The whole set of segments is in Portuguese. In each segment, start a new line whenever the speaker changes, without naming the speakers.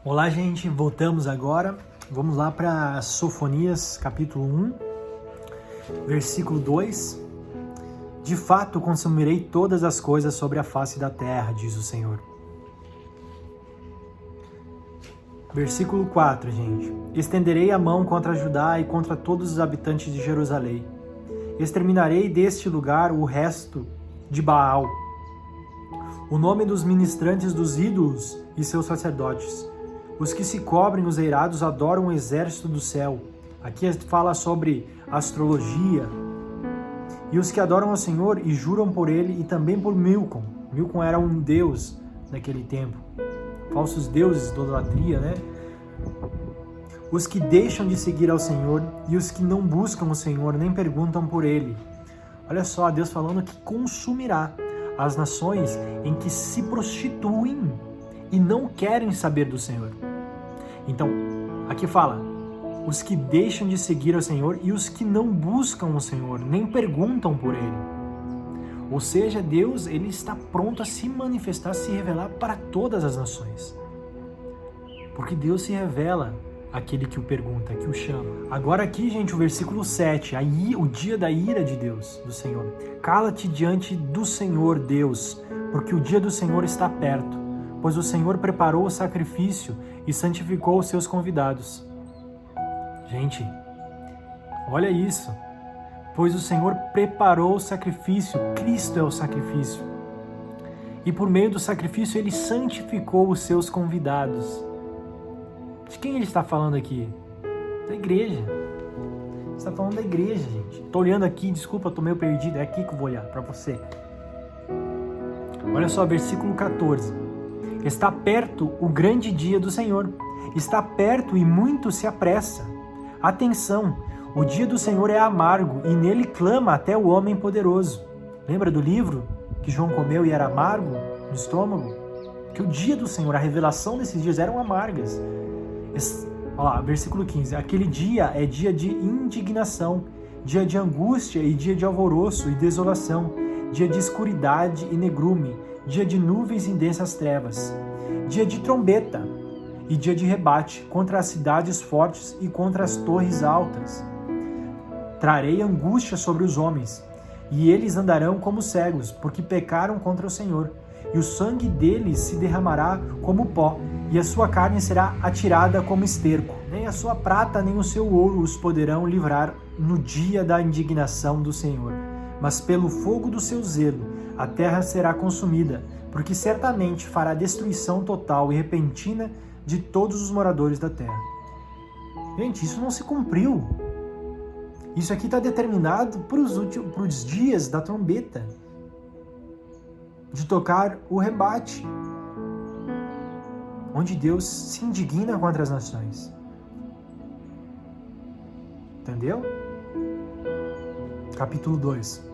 Olá, gente, voltamos agora. Vamos lá para Sofonias, capítulo 1, versículo 2. De fato, consumirei todas as coisas sobre a face da terra, diz o Senhor. Versículo 4, gente. Estenderei a mão contra Judá e contra todos os habitantes de Jerusalém. Exterminarei deste lugar o resto de Baal, o nome dos ministrantes dos ídolos e seus sacerdotes. Os que se cobrem os eirados adoram o exército do céu. Aqui fala sobre astrologia. E os que adoram ao Senhor e juram por ele e também por Milcom. Milcom era um deus naquele tempo. Falsos deuses, idolatria, né? Os que deixam de seguir ao Senhor e os que não buscam o Senhor nem perguntam por ele. Olha só, Deus falando que consumirá as nações em que se prostituem e não querem saber do Senhor. Então, aqui fala, os que deixam de seguir ao Senhor e os que não buscam o Senhor, nem perguntam por Ele. Ou seja, Deus, Ele está pronto a se manifestar, se revelar para todas as nações. Porque Deus se revela àquele que o pergunta, que o chama. Agora aqui, gente, o versículo 7, o dia da ira de Deus, do Senhor. Cala-te diante do Senhor, Deus, porque o dia do Senhor está perto. Pois o Senhor preparou o sacrifício e santificou os seus convidados. Gente, olha isso. Pois o Senhor preparou o sacrifício, Cristo é o sacrifício. E por meio do sacrifício ele santificou os seus convidados. De quem ele está falando aqui? Da igreja. Ele está falando da igreja, gente. Estou olhando aqui, desculpa, estou meio perdido. É aqui que eu vou olhar para você. Olha só, versículo 14. Está perto o grande dia do Senhor. Está perto e muito se apressa. Atenção, o dia do Senhor é amargo e nele clama até o homem poderoso. Lembra do livro que João comeu e era amargo no estômago? Que o dia do Senhor, a revelação desses dias eram amargas. Olha lá, versículo 15. Aquele dia é dia de indignação, dia de angústia e dia de alvoroço e desolação, dia de escuridade e negrume, dia de nuvens e densas trevas, dia de trombeta e dia de rebate contra as cidades fortes e contra as torres altas. Trarei angústia sobre os homens, e eles andarão como cegos, porque pecaram contra o Senhor, e o sangue deles se derramará como pó, e a sua carne será atirada como esterco. Nem a sua prata nem o seu ouro os poderão livrar no dia da indignação do Senhor. Mas pelo fogo do seu zelo, a terra será consumida, porque certamente fará destruição total e repentina de todos os moradores da terra. Gente, isso não se cumpriu. Isso aqui está determinado para os dias da trombeta, de tocar o rebate, onde Deus se indigna contra as nações. Entendeu? Capítulo 2.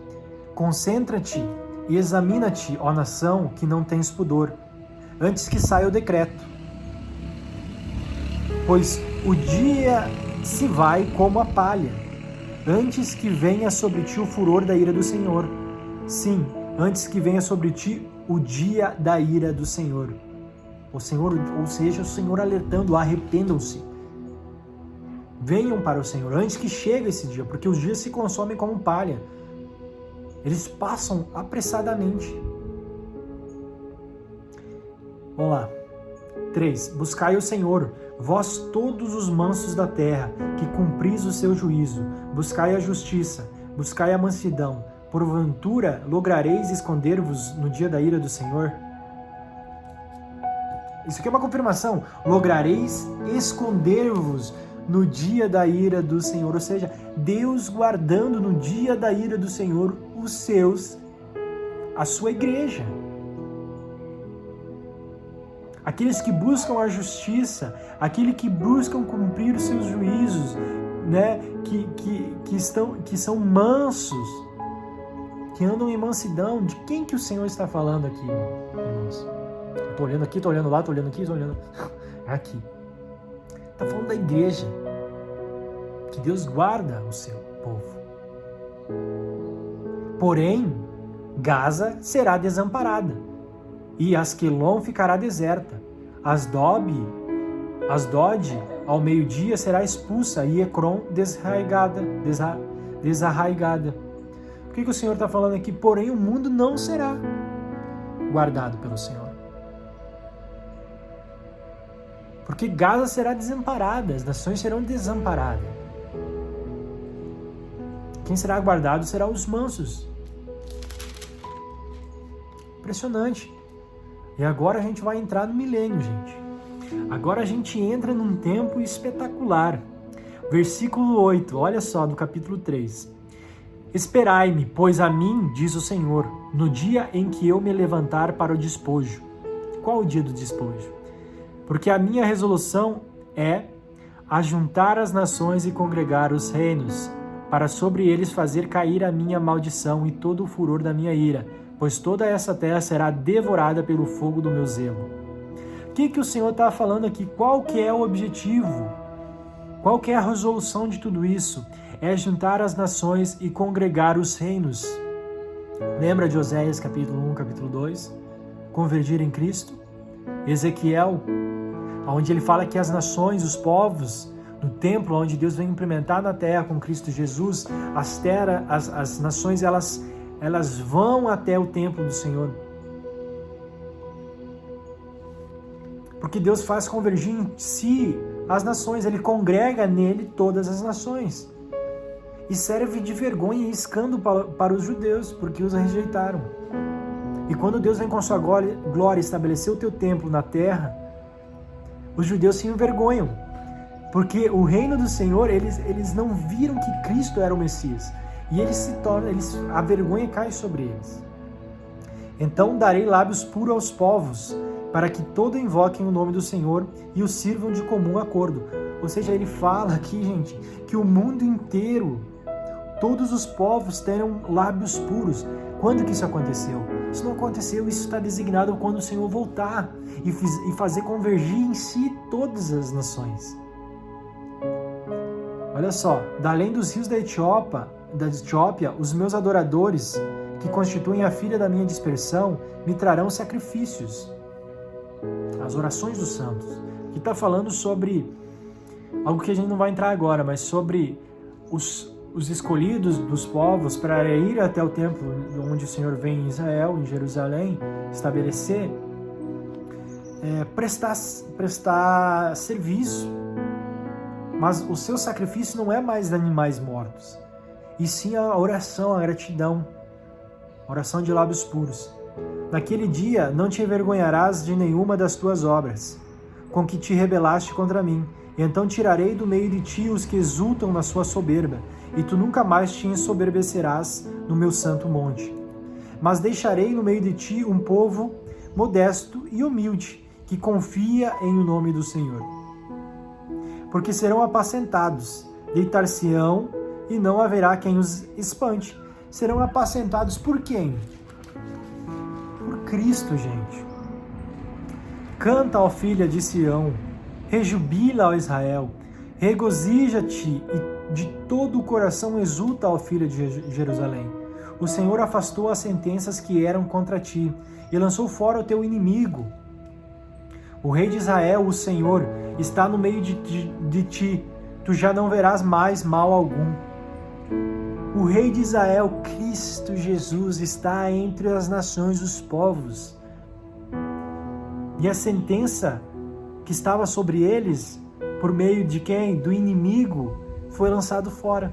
Concentra-te e examina-te, ó nação, que não tens pudor, antes que saia o decreto. Pois o dia se vai como a palha, antes que venha sobre ti o furor da ira do Senhor. Sim, antes que venha sobre ti o dia da ira do Senhor. Ou seja, o Senhor alertando, arrependam-se. Venham para o Senhor, antes que chegue esse dia, porque os dias se consomem como palha. Eles passam apressadamente. Vamos lá. 3. Buscai o Senhor, vós todos os mansos da terra, que cumpris o seu juízo. Buscai a justiça, buscai a mansidão. Porventura lograreis esconder-vos no dia da ira do Senhor? Isso aqui é uma confirmação. Lograreis esconder-vos no dia da ira do Senhor. Ou seja, Deus guardando no dia da ira do Senhor a sua igreja. Aqueles que buscam a justiça, aqueles que buscam cumprir os seus juízos, né? que são mansos, que andam em mansidão. De quem que o Senhor está falando aqui, irmãos? Estou olhando aqui, estou olhando lá, estou olhando aqui, estou olhando aqui. Está falando da igreja, que Deus guarda o seu povo. Porém, Gaza será desamparada, e Asquelon ficará deserta. Asdob Asdod, ao meio-dia, será expulsa e Ecrom desarraigada. O que o Senhor está falando aqui? Porém, o mundo não será guardado pelo Senhor. Porque Gaza será desamparada, as nações serão desamparadas. Quem será guardado será os mansos. Impressionante. E agora a gente vai entrar no milênio, gente. Agora a gente entra num tempo espetacular. Versículo 8, olha só, do capítulo 3. Esperai-me, pois a mim, diz o Senhor, no dia em que eu me levantar para o despojo. Qual o dia do despojo? Porque a minha resolução é ajuntar as nações e congregar os reinos, para sobre eles fazer cair a minha maldição e todo o furor da minha ira, pois toda essa terra será devorada pelo fogo do meu zelo. O que o Senhor está falando aqui? Qual que é o objetivo? Qual que é a resolução de tudo isso? É juntar as nações e congregar os reinos. Lembra de Oséias capítulo 1, capítulo 2? Convergir em Cristo. Ezequiel, onde ele fala que as nações, os povos, no templo onde Deus vem implementar na terra com Cristo Jesus, as nações elas vão até o templo do Senhor. Porque Deus faz convergir em si as nações, Ele congrega nele todas as nações. E serve de vergonha e escândalo para os judeus, porque os rejeitaram. E quando Deus vem com sua glória estabelecer o teu templo na terra, os judeus se envergonham. Porque o reino do Senhor, eles não viram que Cristo era o Messias. E a vergonha cai sobre eles. Então darei lábios puros aos povos, para que todos invoquem o nome do Senhor e o sirvam de comum acordo. Ou seja, ele fala aqui, gente, que o mundo inteiro, todos os povos terão lábios puros. Quando que isso aconteceu? Isso não aconteceu, isso está designado quando o Senhor voltar e fazer convergir em si todas as nações. Olha só, da além dos rios da Etiópia, os meus adoradores, que constituem a filha da minha dispersão, me trarão sacrifícios. As orações dos santos. Aqui está falando sobre algo que a gente não vai entrar agora, mas sobre os escolhidos dos povos para ir até o templo onde o Senhor vem em Israel, em Jerusalém, estabelecer, prestar serviço. Mas o seu sacrifício não é mais de animais mortos, e sim a oração, a gratidão, a oração de lábios puros. Naquele dia não te envergonharás de nenhuma das tuas obras, com que te rebelaste contra mim. Então tirarei do meio de ti os que exultam na sua soberba, e tu nunca mais te ensoberbecerás no meu santo monte. Mas deixarei no meio de ti um povo modesto e humilde, que confia em o nome do Senhor. Porque serão apacentados, deitar-se-ão, e não haverá quem os espante. Serão apacentados por quem? Por Cristo, gente. Canta, ó filha de Sião, rejubila, ó Israel, regozija-te e de todo o coração exulta, ó filha de Jerusalém. O Senhor afastou as sentenças que eram contra ti e lançou fora o teu inimigo. O rei de Israel, o Senhor, está no meio de ti, tu já não verás mais mal algum. O rei de Israel, Cristo Jesus, está entre as nações, os povos. E a sentença que estava sobre eles, por meio de quem? Do inimigo, foi lançado fora.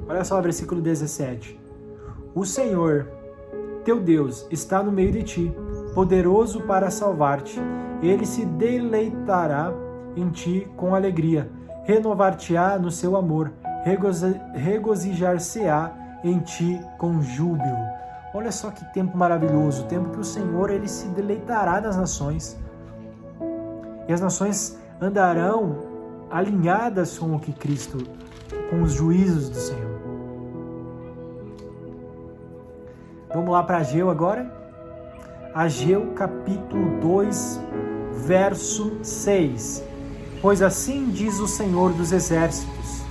Olha só o versículo 17. O Senhor, teu Deus, está no meio de ti, poderoso para salvar-te. Ele se deleitará em ti com alegria, renovar-te-á no seu amor, regozijar-se-á em ti com júbilo. Olha só que tempo maravilhoso, o tempo que o Senhor ele se deleitará nas nações. E as nações andarão alinhadas com o que Cristo, com os juízos do Senhor. Vamos lá para Ageu agora? Ageu capítulo 2, verso 6. Pois assim diz o Senhor dos Exércitos: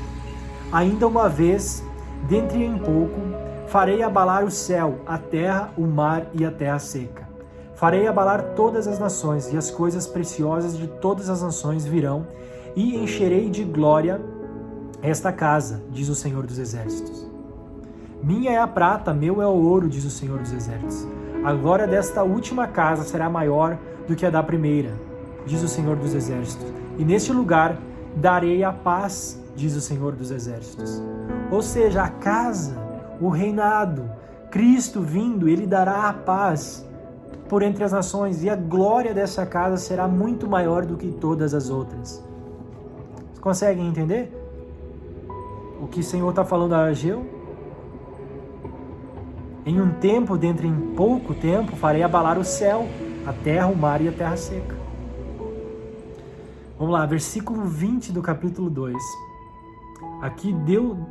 ainda uma vez, dentre em pouco, farei abalar o céu, a terra, o mar e a terra seca. Farei abalar todas as nações, e as coisas preciosas de todas as nações virão, e encherei de glória esta casa, diz o Senhor dos Exércitos. Minha é a prata, meu é o ouro, diz o Senhor dos Exércitos. A glória desta última casa será maior do que a da primeira, diz o Senhor dos Exércitos. E neste lugar darei a paz, diz o Senhor dos Exércitos. Ou seja, a casa, o reinado, Cristo vindo, ele dará a paz por entre as nações, e a glória dessa casa será muito maior do que todas as outras. Vocês conseguem entender o que o Senhor está falando a Ageu? Em um tempo, dentre em pouco tempo, farei abalar o céu, a terra, o mar e a terra seca. Vamos lá, versículo 20 do capítulo 2. Aqui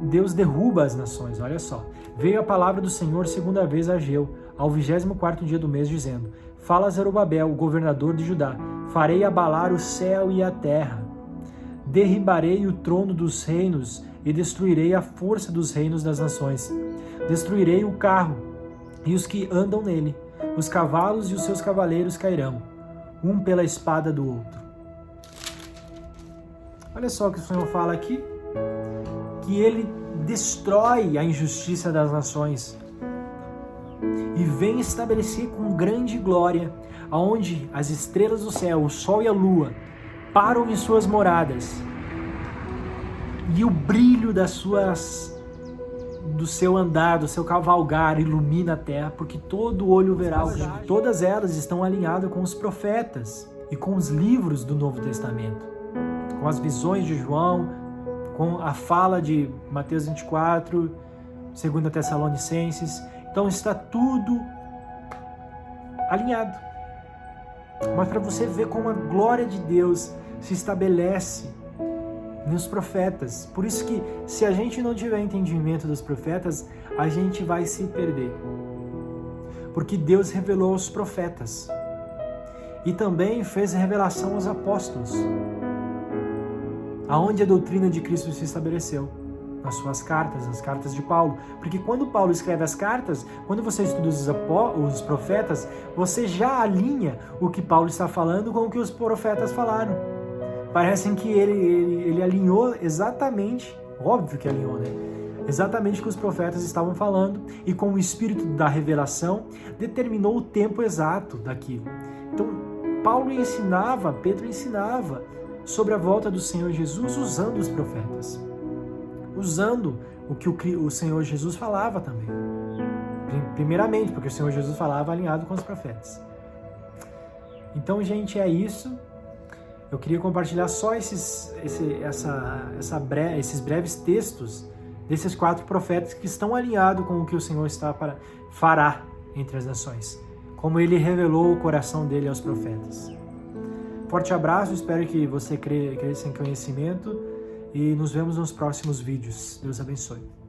Deus derruba as nações, olha só. Veio a palavra do Senhor segunda vez a Ageu, ao 24º dia do mês, dizendo: Fala a Zorobabel, o governador de Judá, farei abalar o céu e a terra. Derribarei o trono dos reinos e destruirei a força dos reinos das nações. Destruirei o carro e os que andam nele. Os cavalos e os seus cavaleiros cairão, um pela espada do outro. Olha só o que o Senhor fala aqui, que ele destrói a injustiça das nações e vem estabelecer com grande glória, aonde as estrelas do céu, o sol e a lua, param em suas moradas, e o brilho do seu andar, do seu cavalgar, ilumina a terra, porque todo olho verá. Todas elas estão alinhadas com os profetas e com os livros do Novo Testamento, com as visões de João, com a fala de Mateus 24, 2 Tessalonicenses. Então está tudo alinhado. Mas para você ver como a glória de Deus se estabelece nos profetas. Por isso que, se a gente não tiver entendimento dos profetas, a gente vai se perder. Porque Deus revelou aos profetas e também fez revelação aos apóstolos, aonde a doutrina de Cristo se estabeleceu, nas suas cartas, nas cartas de Paulo. Porque quando Paulo escreve as cartas, quando você estuda os profetas, você já alinha o que Paulo está falando com o que os profetas falaram. Parecem que ele alinhou exatamente, óbvio que alinhou, né? Exatamente o que os profetas estavam falando, e com o espírito da revelação, determinou o tempo exato daquilo. Então, Paulo ensinava, Pedro ensinava sobre a volta do Senhor Jesus usando os profetas, usando o que o Senhor Jesus falava também. Primeiramente, porque o Senhor Jesus falava alinhado com os profetas. Então, gente, é isso. Eu queria compartilhar só esses breves textos desses 4 profetas que estão alinhados com o que o Senhor fará entre as nações, como ele revelou o coração dele aos profetas. Forte abraço, espero que você cresça em conhecimento e nos vemos nos próximos vídeos. Deus abençoe.